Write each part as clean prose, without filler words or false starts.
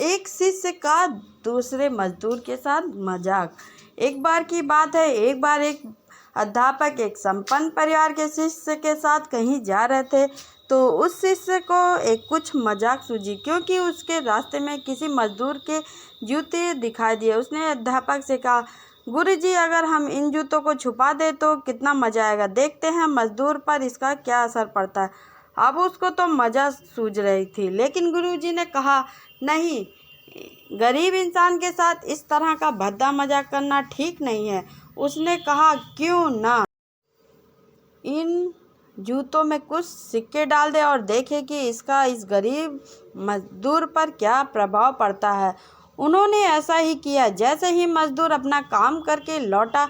एक शिष्य का दूसरे मजदूर के साथ मजाक। एक बार की बात है, एक बार एक अध्यापक एक संपन्न परिवार के शिष्य के साथ कहीं जा रहे थे, तो उस शिष्य को एक कुछ मजाक सूझी, क्योंकि उसके रास्ते में किसी मजदूर के जूते दिखाई दिए। उसने अध्यापक से कहा, गुरुजी, अगर हम इन जूतों को छुपा दें तो कितना मजा आएगा, देखते हैं मजदूर पर इसका क्या असर पड़ता है। अब उसको तो मज़ा सूझ रही थी, लेकिन गुरुजी ने कहा, नहीं, गरीब इंसान के साथ इस तरह का भद्दा मजाक करना ठीक नहीं है। उसने कहा, क्यों ना इन जूतों में कुछ सिक्के डाल दे और देखे कि इसका इस गरीब मजदूर पर क्या प्रभाव पड़ता है। उन्होंने ऐसा ही किया। जैसे ही मजदूर अपना काम करके लौटा,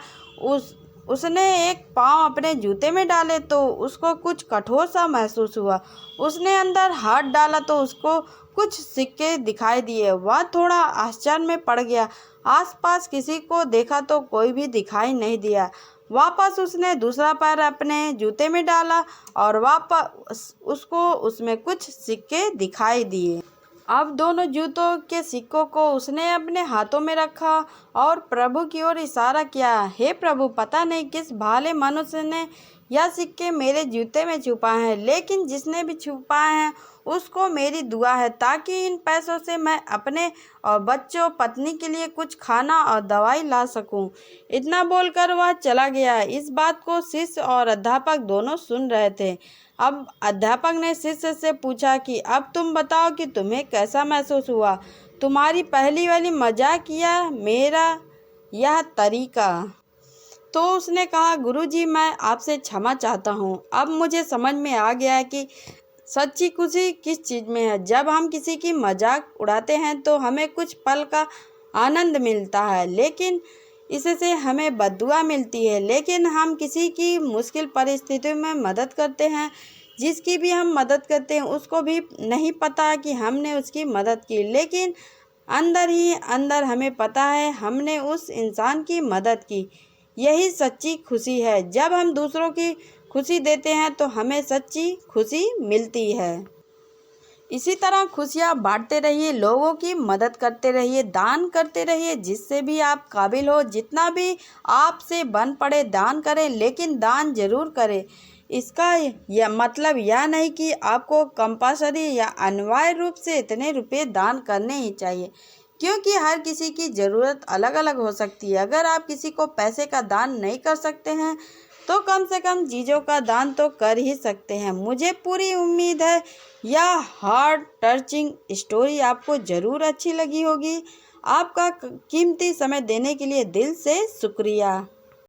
उसने एक पाँव अपने जूते में डाले तो उसको कुछ कठोर सा महसूस हुआ। उसने अंदर हाथ डाला तो उसको कुछ सिक्के दिखाई दिए। वह थोड़ा आश्चर्य में पड़ गया। आसपास किसी को देखा तो कोई भी दिखाई नहीं दिया। वापस उसने दूसरा पैर अपने जूते में डाला और वापस उसको उसमें कुछ सिक्के दिखाई दिए। अब दोनों जूतों के सिक्कों को उसने अपने हाथों में रखा और प्रभु की ओर इशारा किया, हे प्रभु, पता नहीं किस भाले मनुष्य ने यह सिक्के मेरे जूते में छुपाए हैं, लेकिन जिसने भी छुपाए हैं उसको मेरी दुआ है, ताकि इन पैसों से मैं अपने और बच्चों पत्नी के लिए कुछ खाना और दवाई ला सकूं। इतना बोलकर वह चला गया। इस बात को शिष्य और अध्यापक दोनों सुन रहे थे। अब अध्यापक ने शिष्य से पूछा कि अब तुम बताओ कि तुम्हें कैसा महसूस हुआ, तुम्हारी पहली वाली मजाक या मेरा यह तरीका। तो उसने कहा, गुरुजी, मैं आपसे क्षमा चाहता हूँ। अब मुझे समझ में आ गया है कि सच्ची खुशी किस चीज़ में है। जब हम किसी की मजाक उड़ाते हैं तो हमें कुछ पल का आनंद मिलता है, लेकिन इससे हमें बद्दुआ मिलती है। लेकिन हम किसी की मुश्किल परिस्थितियों में मदद करते हैं, जिसकी भी हम मदद करते हैं उसको भी नहीं पता कि हमने उसकी मदद की, लेकिन अंदर ही अंदर हमें पता है हमने उस इंसान की मदद की। यही सच्ची खुशी है। जब हम दूसरों की खुशी देते हैं तो हमें सच्ची खुशी मिलती है। इसी तरह खुशियाँ बांटते रहिए, लोगों की मदद करते रहिए, दान करते रहिए, जिससे भी आप काबिल हो, जितना भी आपसे बन पड़े दान करें, लेकिन दान जरूर करें। इसका यह मतलब यह नहीं कि आपको कंपल्सरी या अनिवार्य रूप से इतने रुपए दान करने ही चाहिए, क्योंकि हर किसी की ज़रूरत अलग अलग हो सकती है। अगर आप किसी को पैसे का दान नहीं कर सकते हैं तो कम से कम चीज़ों का दान तो कर ही सकते हैं। मुझे पूरी उम्मीद है यह हार्ट टचिंग स्टोरी आपको ज़रूर अच्छी लगी होगी। आपका कीमती समय देने के लिए दिल से शुक्रिया।